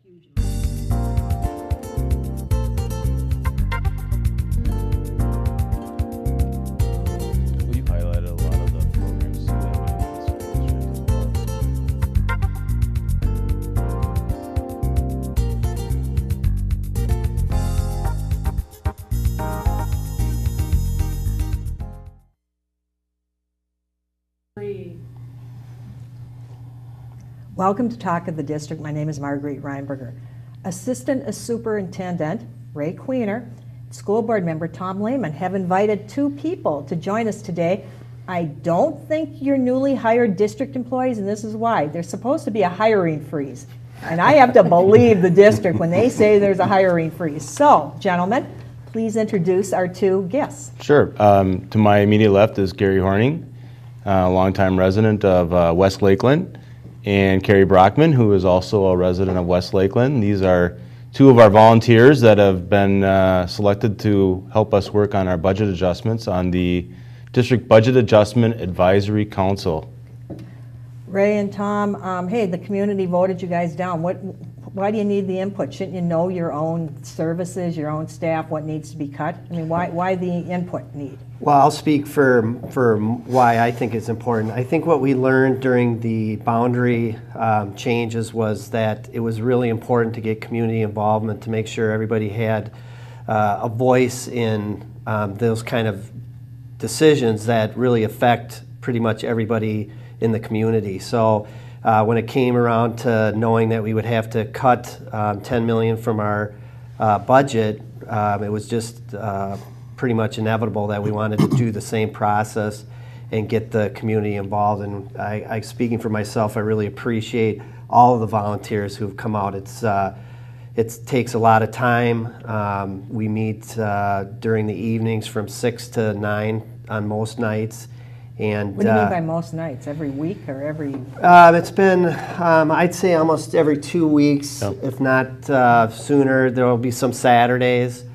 huge amount. Well, you've highlighted a lot of the programs too that we have in the school district as well. Welcome to Talk of the District. My name is Marguerite Reinberger. Assistant Superintendent Ray Queener, School Board Member Tom Lehman have invited two people to join us today. I don't think you're newly hired district employees, and this is why. There's supposed to be a hiring freeze. And I have to believe the district when they say there's a hiring freeze. So, gentlemen, please introduce our two guests. Sure. To my immediate left is Gary Horning, a longtime resident of West Lakeland, and Carrie Brockman, who is also a resident of West Lakeland. These are two of our volunteers that have been selected to help us work on our budget adjustments on the District Budget Adjustment Advisory Council. Ray and Tom, hey, the community voted you guys down. Why do you need the input? Shouldn't you know your own services, your own staff, what needs to be cut? I mean, why the input need? Well, I'll speak for why I think it's important. I think what we learned during the boundary changes was that it was really important to get community involvement to make sure everybody had a voice in those kind of decisions that really affect pretty much everybody in the community. So when it came around to knowing that we would have to cut $10 million from our budget, it was just pretty much inevitable that we wanted to do the same process and get the community involved. And I speaking for myself, I really appreciate all of the volunteers who've come out. It takes a lot of time. We meet during the evenings from 6 to 9 on most nights. And What do you mean by most nights? Every week or every? It's been, I'd say almost every 2 weeks, if not sooner. There will be some Saturdays.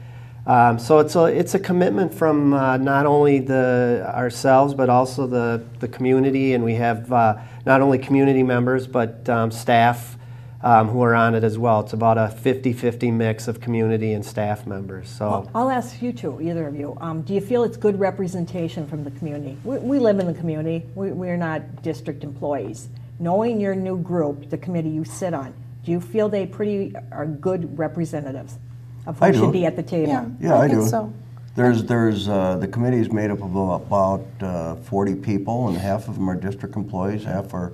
So it's a commitment from not only ourselves but also the community, and we have not only community members but staff who are on it as well. It's about a 50-50 mix of community and staff members. So Well, I'll ask you two, either of you. Do you feel it's good representation from the community? We live in the community. We're not district employees. Knowing your new group, the committee you sit on, do you feel they are good representatives of who should be at the table? Yeah, I do. So. There's the committee is made up of about 40 people, and half of them are district employees, half are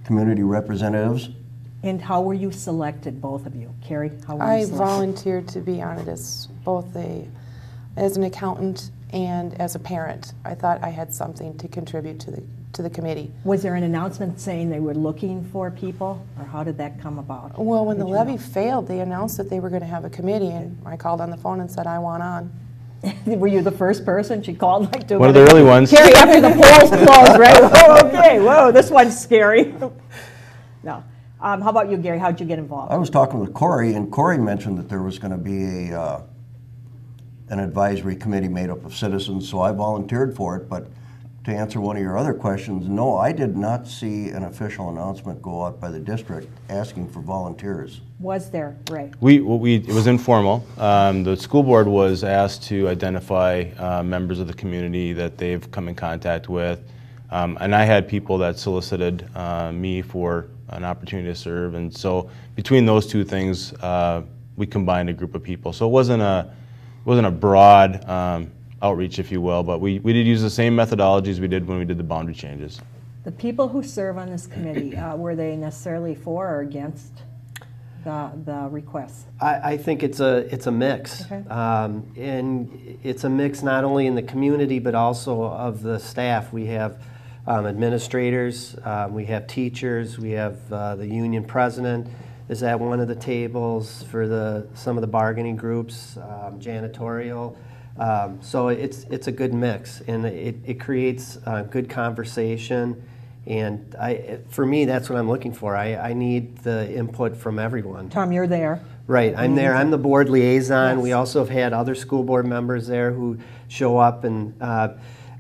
community representatives. And how were you selected, both of you? Carrie, how were you I selected? volunteered to be on it as as an accountant and as a parent. I thought I had something to contribute to the committee. Was there an announcement saying they were looking for people, or how did that come about? Well, when How the did you levy know? failed, they announced that they were going to have a committee, and I called on the phone and said I want on. Were you the first person? She called like 2 One of the minutes. early ones. Carrie, after the polls closed, right? Oh, okay, whoa, this one's scary. No. How about you, Gary? How'd you get involved? I was talking with Corey, and Corey mentioned that there was going to be an advisory committee made up of citizens, so I volunteered for it. But to answer one of your other questions, no, I did not see an official announcement go out by the district asking for volunteers. Was there, Ray? It was informal. The school board was asked to identify members of the community that they've come in contact with, and I had people that solicited me for an opportunity to serve, and so between those two things, we combined a group of people. So it wasn't a broad outreach, if you will, but we did use the same methodologies we did when we did the boundary changes. The people who serve on this committee, were they necessarily for or against the requests? I think it's a mix, Okay. and it's a mix not only in the community but also of the staff. We have administrators, we have teachers, we have the union president is at one of the tables for some of the bargaining groups, janitorial. So it's a good mix, and it creates good conversation. And for me, that's what I'm looking for. I need the input from everyone. Tom, you're there. Right, I'm there. I'm the board liaison. Yes. We also have had other school board members there who show up, and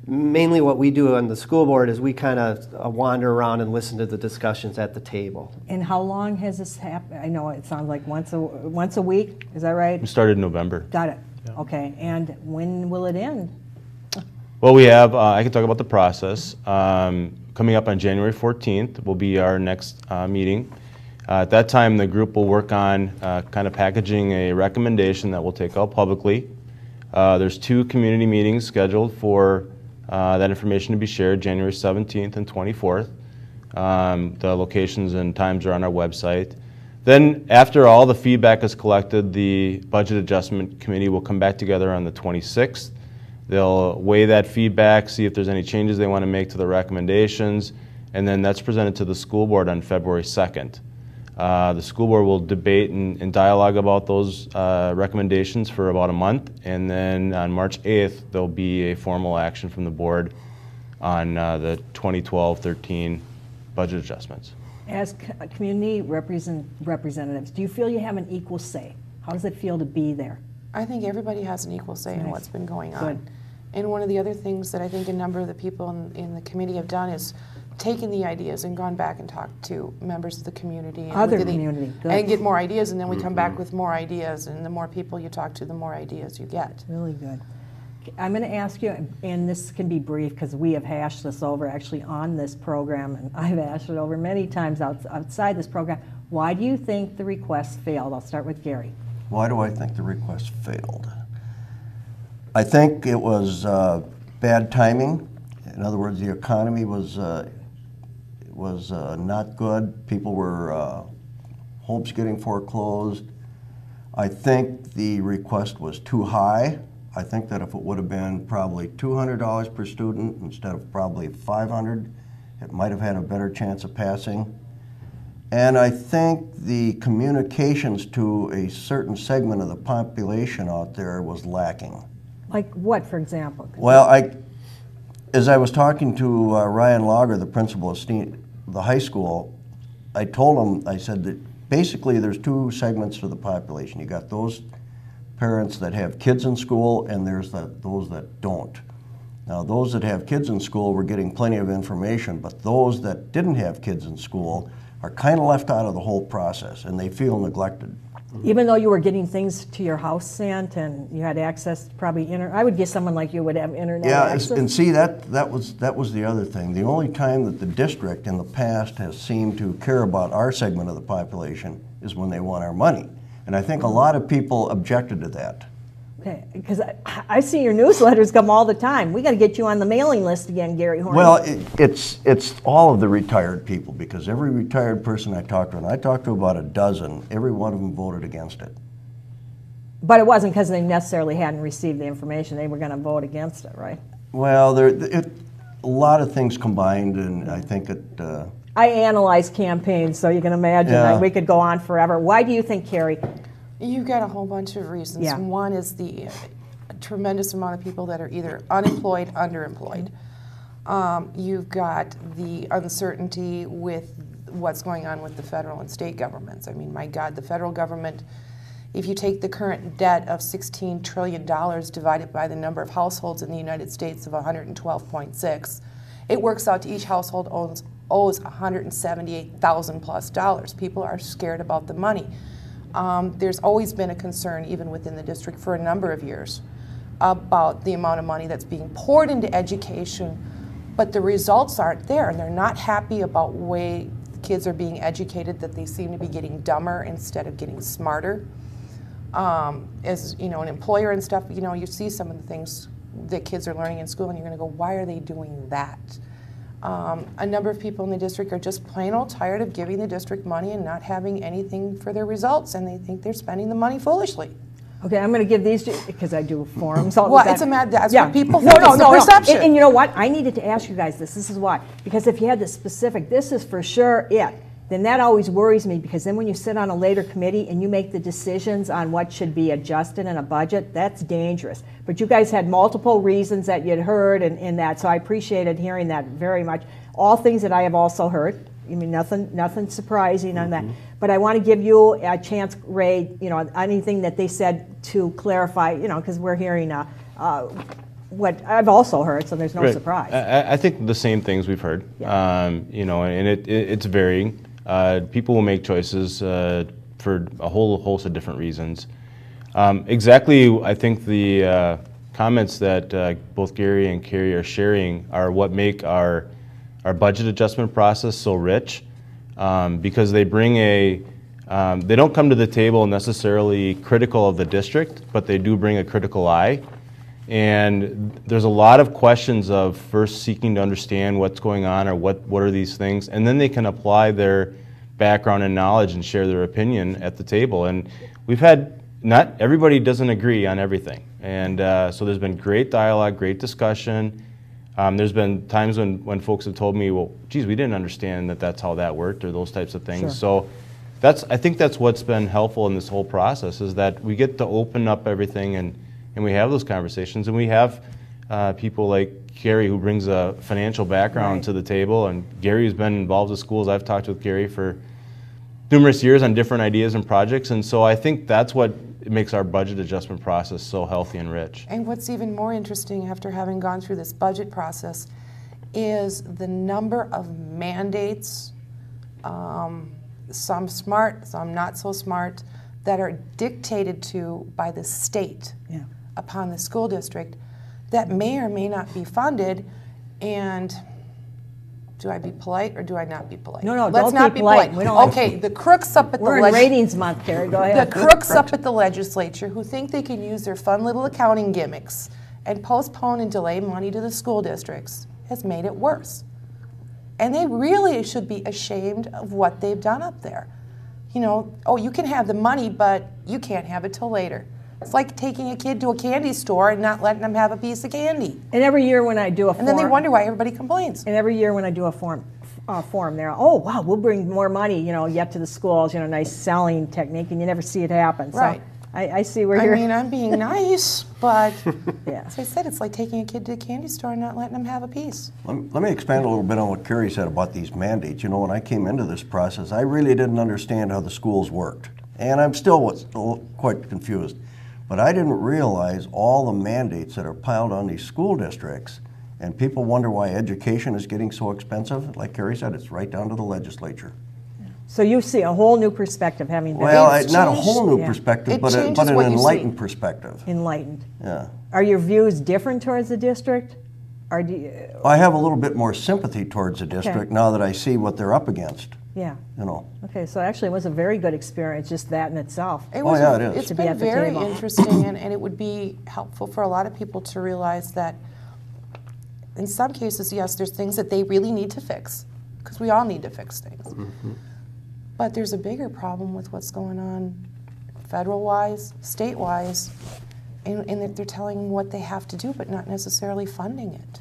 mainly what we do on the school board is we kind of wander around and listen to the discussions at the table. And how long has this happened? I know it sounds like once a week, is that right? We started in November. Got it. Okay, and when will it end? Well, we have, I can talk about the process. Coming up on January 14th will be our next meeting. At that time, the group will work on kind of packaging a recommendation that we'll take out publicly. There's 2 community meetings scheduled for that information to be shared, January 17th and 24th. The locations and times are on our website. Then, after all the feedback is collected, the Budget Adjustment Committee will come back together on the 26th. They'll weigh that feedback, see if there's any changes they want to make to the recommendations, and then that's presented to the school board on February 2nd. The school board will debate and dialogue about those recommendations for about a month, and then on March 8th there'll be a formal action from the board on the 2012-13 budget adjustments. As community representatives, do you feel you have an equal say? How does it feel to be there? I think everybody has an equal say in Nice. what's been going on. Good. And one of the other things that I think a number of the people in the committee have done is taken the ideas and gone back and talked to members of the community. And Other within the- community, good. And get more ideas, and then we come back with more ideas, and the more people you talk to, the more ideas you get. Really good. I'm going to ask you, and this can be brief because we have hashed this over actually on this program, and I've hashed it over many times outside this program. Why do you think the request failed? I'll start with Gary. Why do I think the request failed? I think it was bad timing. In other words, the economy was not good. People were homes getting foreclosed. I think the request was too high. I think that if it would have been probably $200 per student instead of probably $500, it might have had a better chance of passing. And I think the communications to a certain segment of the population out there was lacking. Like what, for example? Well, as I was talking to Ryan Lager, the principal of the high school, I told him, I said that basically there's 2 segments to the population. You got those parents that have kids in school, and there's those that don't. Now, those that have kids in school were getting plenty of information, but those that didn't have kids in school are kind of left out of the whole process, and they feel neglected. Even though you were getting things to your house sent and you had access to probably I would guess someone like you would have internet access. Yeah, and see, that was the other thing. The only time that the district in the past has seemed to care about our segment of the population is when they want our money. And I think a lot of people objected to that. Okay, because I see your newsletters come all the time. We got to get you on the mailing list again, Gary Horn. Well, it's all of the retired people, because every retired person I talked to, and I talked to about a dozen, every one of them voted against it. But it wasn't because they necessarily hadn't received the information. They were going to vote against it, right? Well, a lot of things combined, and I think it... I analyze campaigns, so you can imagine Yeah. we could go on forever. Why do you think, Carrie? You've got a whole bunch of reasons. Yeah. One is the tremendous amount of people that are either unemployed, underemployed. You've got the uncertainty with what's going on with the federal and state governments. I mean, my God, the federal government, if you take the current debt of $16 trillion divided by the number of households in the United States of 112.6, it works out to each household owes $178,000 plus dollars. People are scared about the money. There's always been a concern, even within the district for a number of years, about the amount of money that's being poured into education, but the results aren't there, and they're not happy about the way kids are being educated, that they seem to be getting dumber instead of getting smarter. As you know, an employer and stuff, you know, you see some of the things that kids are learning in school, and you're going to go, why are they doing that? A number of people in the district are just plain old tired of giving the district money and not having anything for their results, and they think they're spending the money foolishly. Okay, I'm going to give these to, because I do forums all the Well, time. it's a mad, that's Yeah. what people No, think, no, it's no, the no. perception. And you know what? I needed to ask you guys this. This is why. Because if you had the specific, this is for sure it, then that always worries me, because then when you sit on a later committee and you make the decisions on what should be adjusted in a budget, that's dangerous. But you guys had multiple reasons that you'd heard in that, so I appreciated hearing that very much. All things that I have also heard. I mean, nothing surprising on that. But I want to give you a chance, Ray, you know, anything that they said to clarify, you know, because we're hearing what I've also heard, so there's no Right. surprise. I think the same things we've heard. Yeah. You know, and it's varying. People will make choices for a whole host of different reasons. Exactly, I think the comments that both Gary and Carrie are sharing are what make our budget adjustment process so rich, because they bring they don't come to the table necessarily critical of the district, but they do bring a critical eye. And there's a lot of questions of first seeking to understand what's going on, or what are these things, and then they can apply their background and knowledge and share their opinion at the table. And we've had, not everybody doesn't agree on everything, and so there's been great dialogue, great discussion. There's been times when folks have told me, well, geez, we didn't understand that's how that worked, or those types of things. Sure. So I think that's what's been helpful in this whole process, is that we get to open up everything and we have those conversations, and we have people like Gary, who brings a financial background Right. to the table, and Gary has been involved with schools. I've talked with Gary for numerous years on different ideas and projects, and so I think that's what makes our budget adjustment process so healthy and rich. And what's even more interesting after having gone through this budget process is the number of mandates, some smart, some not so smart, that are dictated to by the state Yeah. upon the school district that may or may not be funded. And do I be polite or do I not be polite? No, Let's don't not be be polite. polite. We don't like- Okay, the crooks up at We're the in ratings month, Carrie, go the ahead. crooks up at the legislature who think they can use their fun little accounting gimmicks and postpone and delay money to the school districts has made it worse. And they really should be ashamed of what they've done up there. You know, oh, you can have the money, but you can't have it till later. It's like taking a kid to a candy store and not letting them have a piece of candy. And every year when I do a And then they form, wonder why everybody complains. and every year when I do a form, they're, oh, wow, we'll bring more money, yet to the schools, nice selling technique, and you never see it happen. So Right. I see where I you're, mean, I'm being nice, but yeah. as I said, it's like taking a kid to a candy store and not letting them have a piece. Let me expand a little bit on what Carrie said about these mandates. You know, when I came into this process, I really didn't understand how the schools worked. And I'm still quite confused. But I didn't realize all the mandates that are piled on these school districts, and people wonder why education is getting so expensive. Like Carrie said, it's right down to the legislature. So you see a whole new perspective having been Well, It's not a changed- whole new yeah. perspective, It but changes an what you see. enlightened perspective. enlightened. Yeah. Are your views different towards the district? Or do you, I have a little bit more sympathy towards the district Okay. now that I see what they're up against. yeah. You know. Okay, so actually it was a very good experience, just that in itself. It Oh, was, yeah, it is. It's To be been at the very table. interesting, and it would be helpful for a lot of people to realize that in some cases, yes, there's things that they really need to fix, because we all need to fix things. But there's a bigger problem with what's going on federal-wise, state-wise, and that they're telling them what they have to do, but not necessarily funding it,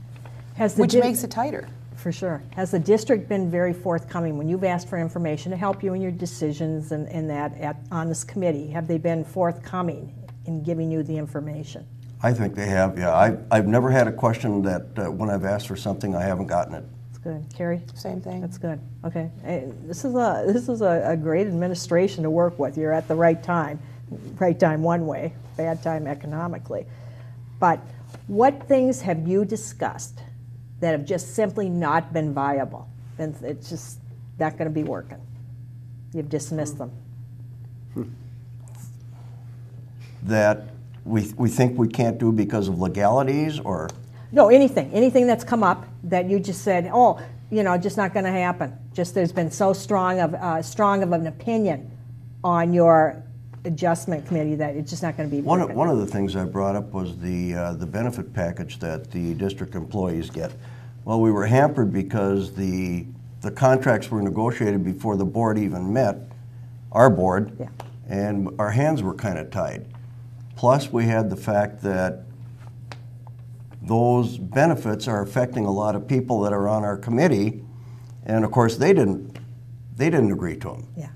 Has the which di- makes it tighter. For sure. Has the district been very forthcoming when you've asked for information to help you in your decisions and that on this committee? Have they been forthcoming in giving you the information? I think they have, yeah. I've never had a question that when I've asked for something, I haven't gotten it. That's good. Carrie? Same thing. That's good. Okay. This is a great administration to work with. You're at the right time one way, bad time economically. But what things have you discussed that have just simply not been viable? And it's just not going to be working. You've dismissed them. That we think we can't do because of legalities, or No, anything that's come up that you just said, oh, just not going to happen. Just there's been so strong of an opinion on your adjustment committee that it's just not going to be working. one of the things I brought up was the benefit package that the district employees get. Well, we were hampered because the contracts were negotiated before the board even met, our board, Yeah. and our hands were kind of tied. Plus, we had the fact that those benefits are affecting a lot of people that are on our committee, and of course they didn't agree to them. Yeah.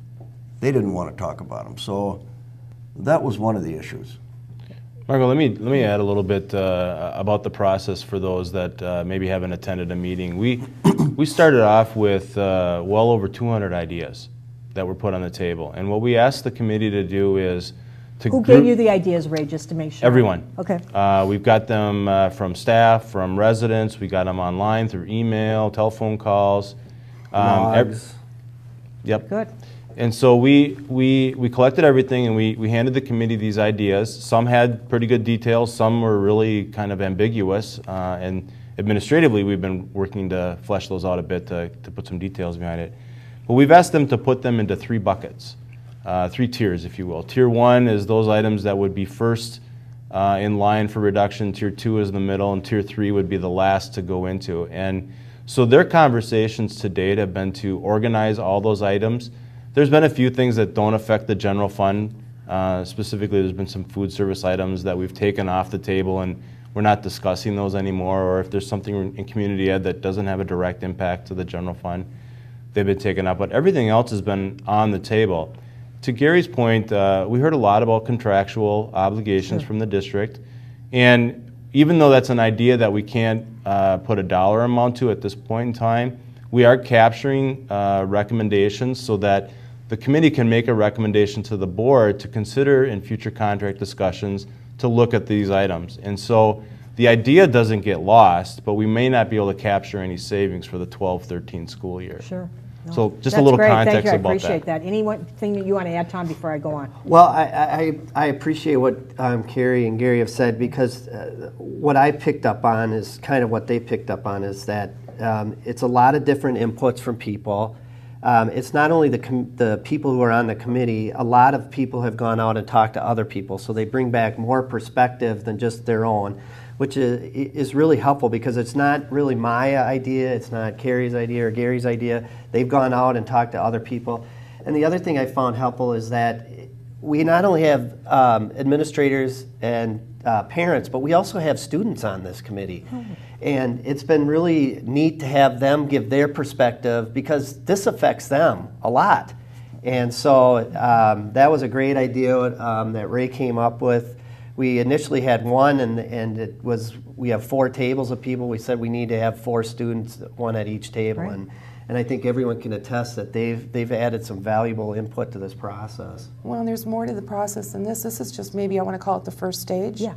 They didn't want to talk about them. So that was one of the issues. Margo, let me add a little bit about the process for those that maybe haven't attended a meeting. We started off with well over 200 ideas that were put on the table, and what we asked the committee to do is Who gave you the ideas, Ray, just to make sure? Everyone. Okay. We've got them from staff, from residents. We got them online through email, telephone calls. Logs. Yep. Good. And so we collected everything, and we handed the committee these ideas. Some had pretty good details. Some were really kind of ambiguous. And administratively, we've been working to flesh those out a bit to put some details behind it. But we've asked them to put them into 3 buckets, 3 tiers, if you will. Tier 1 is those items that would be first in line for reduction. Tier 2 is the middle, and Tier 3 would be the last to go into. And so their conversations to date have been to organize all those items. There's been a few things that don't affect the general fund. Specifically, there's been some food service items that we've taken off the table, and we're not discussing those anymore. Or if there's something in community ed that doesn't have a direct impact to the general fund, they've been taken up. But everything else has been on the table. To Gary's point, we heard a lot about contractual obligations from the district. And even though that's an idea that we can't put a dollar amount to at this point in time, we are capturing recommendations so that the committee can make a recommendation to the board to consider in future contract discussions to look at these items. And so the idea doesn't get lost, but we may not be able to capture any savings for the 12-13 school year. Sure. No. So just a That's little great. context Thank you. I about appreciate that. Anything that you want to add, Tom, before I go on? Well, I appreciate what Carrie and Gary have said, because what I picked up on is kind of what they picked up on, is that it's a lot of different inputs from people. It's not only the people who are on the committee. A lot of people have gone out and talked to other people, so they bring back more perspective than just their own, which is really helpful, because it's not really my idea, it's not Carrie's idea or Gary's idea. They've gone out and talked to other people. And the other thing I found helpful is that we not only have administrators and parents, but we also have students on this committee. And it's been really neat to have them give their perspective, because this affects them a lot. And so that was a great idea that Ray came up with. We initially had one, and we have 4 tables of people. We said we need to have 4 students, 1 at each table. Right. And I think everyone can attest that they've added some valuable input to this process. Well, there's more to the process than this. This is just, maybe I want to call it the first stage. Yeah.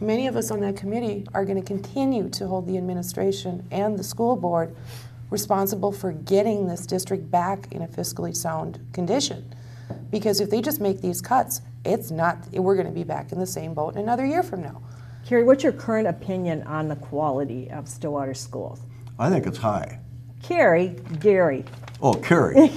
Many of us on that committee are going to continue to hold the administration and the school board responsible for getting this district back in a fiscally sound condition. Because if they just make these cuts, we're going to be back in the same boat another year from now. Carrie, what's your current opinion on the quality of Stillwater schools? I think it's high. Carrie, Gary. Oh, Carrie.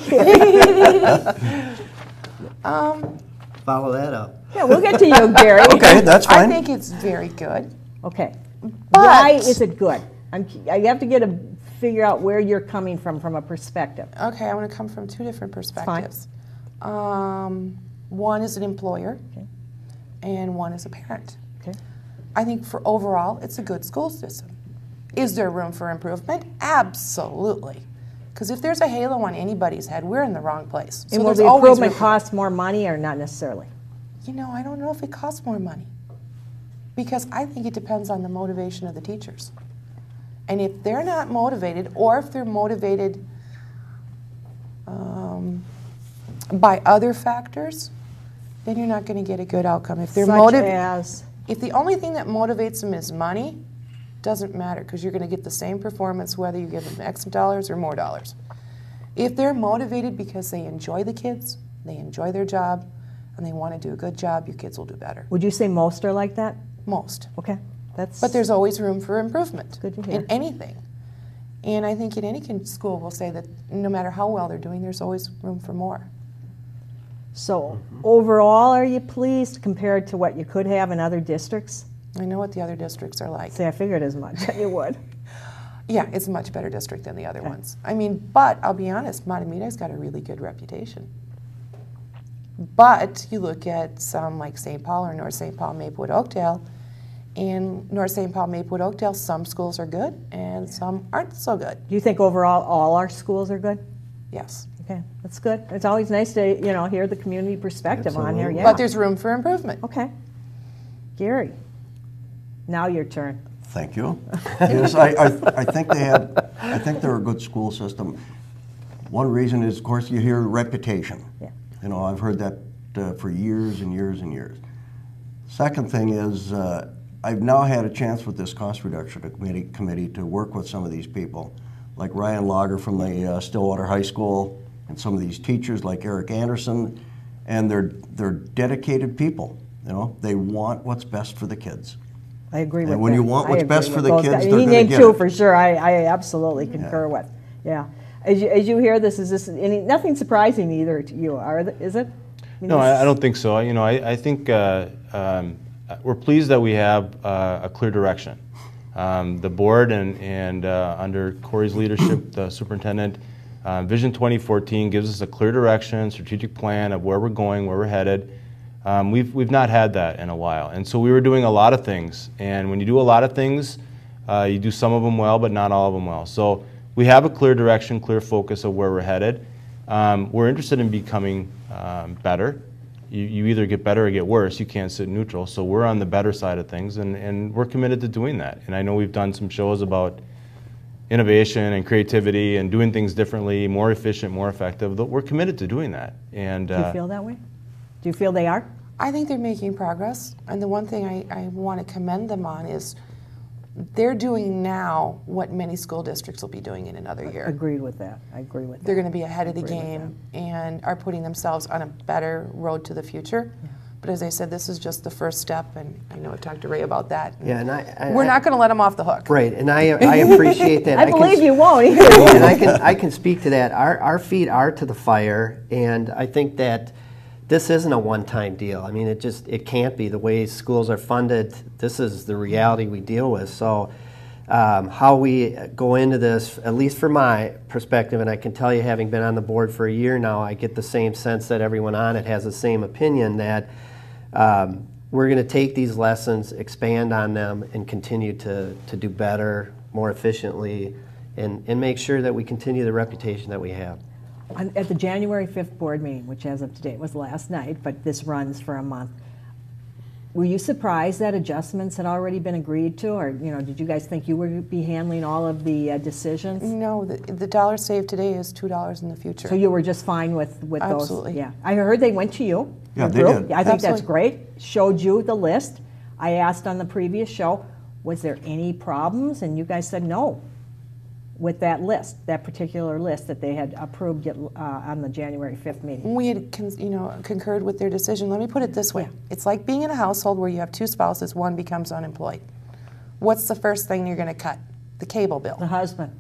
Follow that up. Yeah, we'll get to you, Gary. Okay, that's I fine. think it's very good. Okay. But- Why is it good? I have to figure out where you're coming from a perspective. Okay, I want to come from 2 different perspectives. One is an employer, Okay. and one is a parent. Okay. I think for overall, it's a good school system. Is there room for improvement? Absolutely. Because if there's a halo on anybody's head, we're in the wrong place. And will there's the always improvement room- cost more money or not necessarily? You know, I don't know if it costs more money. Because I think it depends on the motivation of the teachers. And if they're not motivated, or if they're motivated by other factors, then you're not going to get a good outcome. If they're Such as? if the only thing that motivates them is money, doesn't matter, because you're going to get the same performance whether you give them X dollars or more dollars. If they're motivated because they enjoy the kids, they enjoy their job, and they want to do a good job, your kids will do better. Would you say most are like that? Most. Okay. That's. But there's always room for improvement Good to hear. in anything. And I think in any school we'll say that no matter how well they're doing, there's always room for more. So overall, are you pleased compared to what you could have in other districts? I know what the other districts are like. See, I figured as much that you would. Yeah, it's a much better district than the other ones. I mean, but I'll be honest, Matamita's got a really good reputation. But you look at some like St. Paul or North St. Paul, Maplewood, Oakdale, and North St. Paul, Maplewood, Oakdale, some schools are good and some aren't so good. Do you think overall all our schools are good? Yes. Okay, that's good. It's always nice to, hear the community perspective on here, yeah. But there's room for improvement. Okay. Gary, now your turn. Thank you. Yes, I think I think they're a good school system. One reason is, of course, you hear reputation. Yeah. You know, I've heard that for years and years and years. Second thing is, I've now had a chance with this cost reduction committee to work with some of these people, like Ryan Lager from the Stillwater High School, and some of these teachers like Eric Anderson, and they're dedicated people. You know, they want what's best for the kids. I agree with that. And when you want what's best for the those kids, guys. they're going He to named get two it. for sure. I absolutely concur with. Yeah. As you hear this, is this nothing surprising either to you, is it? No, I don't think so. You know, I think we're pleased that we have a clear direction. The board and under Corey's leadership, the superintendent, Vision 2014 gives us a clear direction, strategic plan of where we're going, where we're headed. We've not had that in a while, and so we were doing a lot of things. And when you do a lot of things, you do some of them well, but not all of them well. So we have a clear direction, clear focus of where we're headed. We're interested in becoming better. You either get better or get worse. You can't sit neutral. So we're on the better side of things, and we're committed to doing that. And I know we've done some shows about innovation and creativity and doing things differently, more efficient, more effective. We're committed to doing that. And Do you feel that way? Do you feel they are? I think they're making progress, and the one thing I want to commend them on is they're doing now what many school districts will be doing in another year. Agreed with that. I agree with that. They're going to be ahead of the Agree with game and are putting themselves on a better road to the future. Yeah. But as I said, this is just the first step, and I know I talked to Ray about that. Yeah, and We're not going to let them off the hook. Right, and I appreciate that. I believe you won't either. And I can speak to that. Our feet are to the fire, and I think that this isn't a one-time deal. I mean, it can't be. The way schools are funded, this is the reality we deal with. So how we go into this, at least from my perspective, and I can tell you, having been on the board for a year now, I get the same sense that everyone on it has the same opinion, that we're going to take these lessons, expand on them, and continue to do better, more efficiently, and make sure that we continue the reputation that we have. At the January 5th board meeting, which as of today was last night, but this runs for a month, were you surprised that adjustments had already been agreed to, or did you guys think you would be handling all of the decisions? No, the dollar saved today is $2 in the future. So you were just fine with those? Absolutely. Yeah. I heard they went to you. Yeah, your they group. did. I think that's Absolutely. great. Showed you the list. I asked on the previous show, was there any problems? And you guys said no with that list, that particular list that they had approved on the January 5th meeting. We had concurred with their decision. Let me put it this way. It's like being in a household where you have two spouses, one becomes unemployed. What's the first thing you're going to cut? The cable bill. The husband.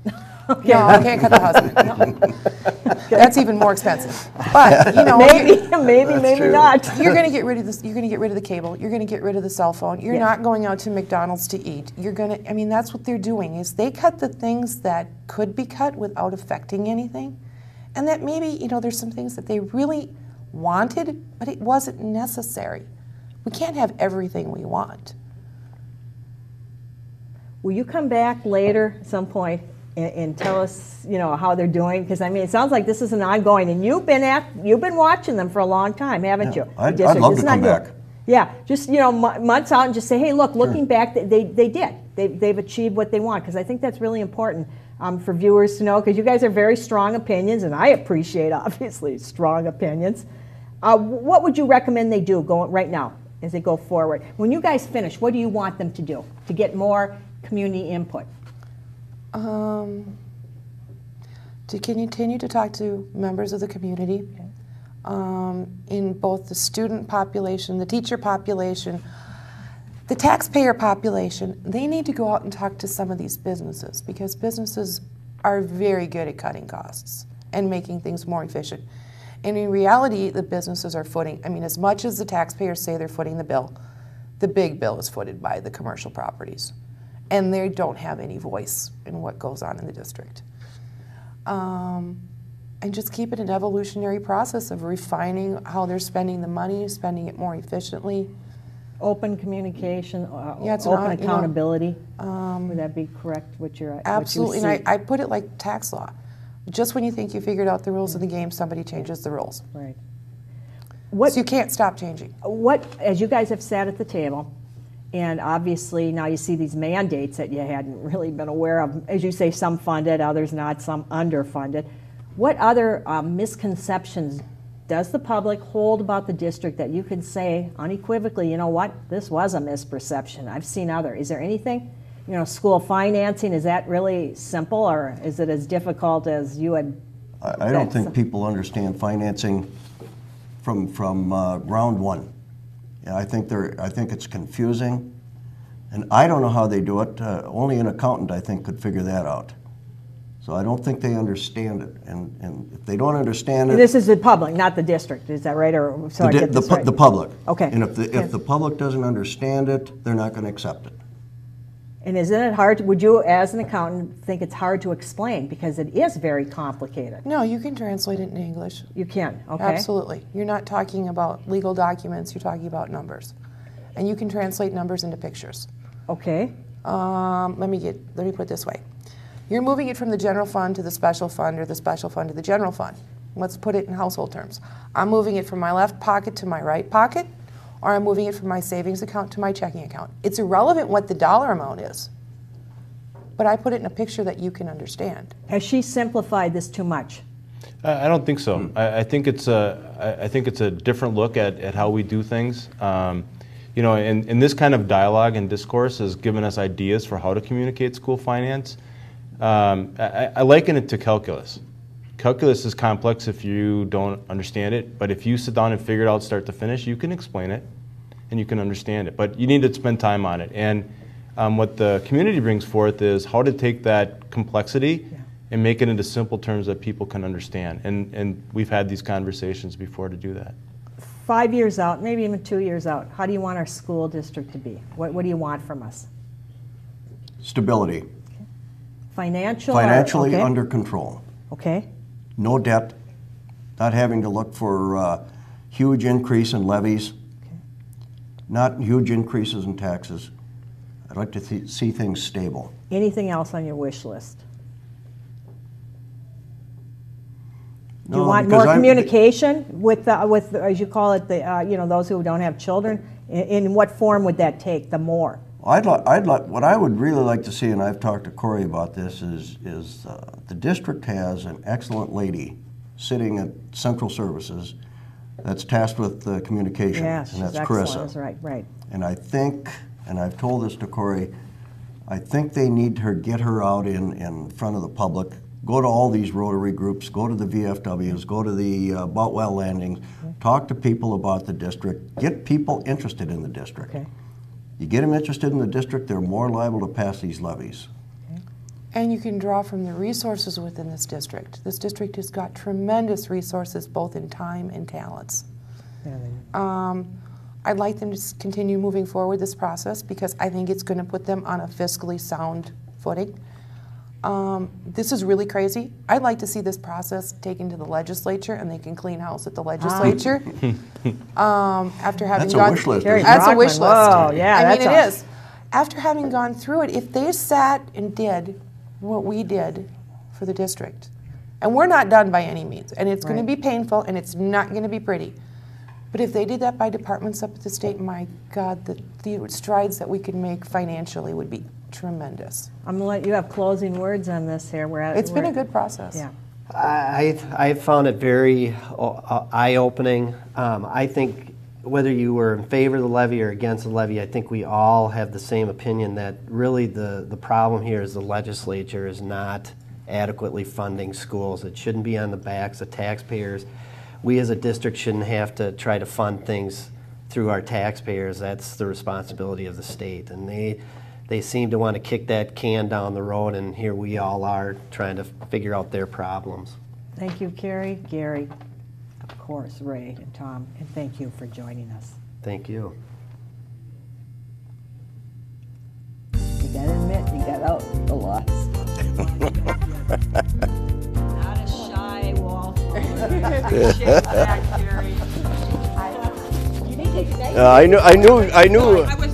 No, I can't cut the husband. No. That's even more expensive. But maybe not. you're going to get rid of this. You're going to get rid of the cable. You're going to get rid of the cell phone. You're not going out to McDonald's to eat. You're going to. I mean, that's what they're doing. Is they cut the things that could be cut without affecting anything, and that maybe there's some things that they really wanted, but it wasn't necessary. We can't have everything we want. Will you come back later at some point and tell us, how they're doing? Because I mean, it sounds like this is an ongoing, and you've been watching them for a long time, haven't you? I'd love to come back. Yeah, just months out and just say, hey, look, looking back, they've achieved what they want. Because I think that's really important for viewers to know. Because you guys are very strong opinions, and I appreciate obviously strong opinions. What would you recommend they do right now as they go forward? When you guys finish, what do you want them to do to get more community input? To continue to talk to members of the community, in both the student population, the teacher population, the taxpayer population. They need to go out and talk to some of these businesses, because businesses are very good at cutting costs and making things more efficient. And in reality, the businesses are footing, as much as the taxpayers say they're footing the bill, the big bill is footed by the commercial properties. And they don't have any voice in what goes on in the district. And just keep it an evolutionary process of refining how they're spending the money, spending it more efficiently. Open communication, it's open accountability. Would that be correct? What you're Absolutely, what you and I put it like tax law. Just when you think you figured out the rules of the game, somebody changes the rules. Right. So you can't stop changing. As you guys have sat at the table, and obviously now you see these mandates that you hadn't really been aware of. As you say, some funded, others not, some underfunded. What other misconceptions does the public hold about the district that you can say unequivocally, you know what, this was a misperception? I've seen other. Is there anything? You know, school financing, is that really simple, or is it as difficult as you had? I don't think people understand financing from round one. Yeah, I think it's confusing, and I don't know how they do it. Only an accountant, I think, could figure that out. So I don't think they understand it, and if they don't understand it, This is the public, not the district. Is that right, or so I get this right? the public. Okay. And if the public doesn't understand it, they're not going to accept it. And isn't it hard? Would you, as an accountant, think it's hard to explain because it is very complicated? No, you can translate it in English. You can, okay? Absolutely. You're not talking about legal documents, you're talking about numbers. And you can translate numbers into pictures. Okay. Let me put it this way. You're moving it from the general fund to the special fund, or the special fund to the general fund. Let's put it in household terms. I'm moving it from my left pocket to my right pocket, or I'm moving it from my savings account to my checking account. It's irrelevant what the dollar amount is, but I put it in a picture that you can understand. Has she simplified this too much? I don't think so. I think it's a different look at how we do things. You know, and this kind of dialogue and discourse has given us ideas for how to communicate school finance. I liken it to calculus. Calculus is complex if you don't understand it, but if you sit down and figure it out start to finish, you can explain it and you can understand it. But you need to spend time on it. And what the community brings forth is how to take that complexity and make it into simple terms that people can understand. And we've had these conversations before to do that. 5 years out, maybe even 2 years out, how do you want our school district to be? What do you want from us? Stability. Financial? Financially okay. under control. Okay. No debt, not having to look for huge increase in levies, not huge increases in taxes. I'd like to see things stable. Anything else on your wish list? Do No, you want because more communication with, as you call it, you know, those who don't have children? In what form would that take? The more? What I would really like to see, and I've talked to Corey about this, is the district has an excellent lady sitting at Central Services that's tasked with communication, Yes, and that's she's Carissa. excellent. That's right. And I think, and I've told this to Corey, I think they need to get her out in front of the public, go to all these Rotary groups, go to the VFWs, go to the Boutwell Landings, talk to people about the district, get people interested in the district. Okay. You get them interested in the district, they're more liable to pass these levies. And you can draw from the resources within this district. This district has got tremendous resources, both in time and talents. Yeah, I'd like them to continue moving forward this process because I think it's going to put them on a fiscally sound footing. This is really crazy. I'd like to see this process taken to the legislature and they can clean house at the legislature. After having That's a gone, wish list, Terry isn't it? that's a wish list. Whoa, yeah, I mean, that's it a- is. After having gone through it, if they sat and did what we did for the district, and we're not done by any means, and it's going to Right. be painful, and it's not going to be pretty. But if they did that by departments up at the state, my God, the strides that we could make financially would be tremendous. I'm gonna let you have closing words on this here. It's been a good process. Yeah. I found it very eye-opening. I think whether you were in favor of the levy or against the levy, I think we all have the same opinion that really the problem here is the legislature is not adequately funding schools. It shouldn't be on the backs of taxpayers. We as a district shouldn't have to try to fund things through our taxpayers. That's the responsibility of the state. And they seem to want to kick that can down the road, and here we all are trying to figure out their problems. Thank you, Carrie, Gary, of course, Ray and Tom, and thank you for joining us. Thank you. You gotta admit, you got out a lot. Not a shy wallflower. Shake back, Gary. I knew. I was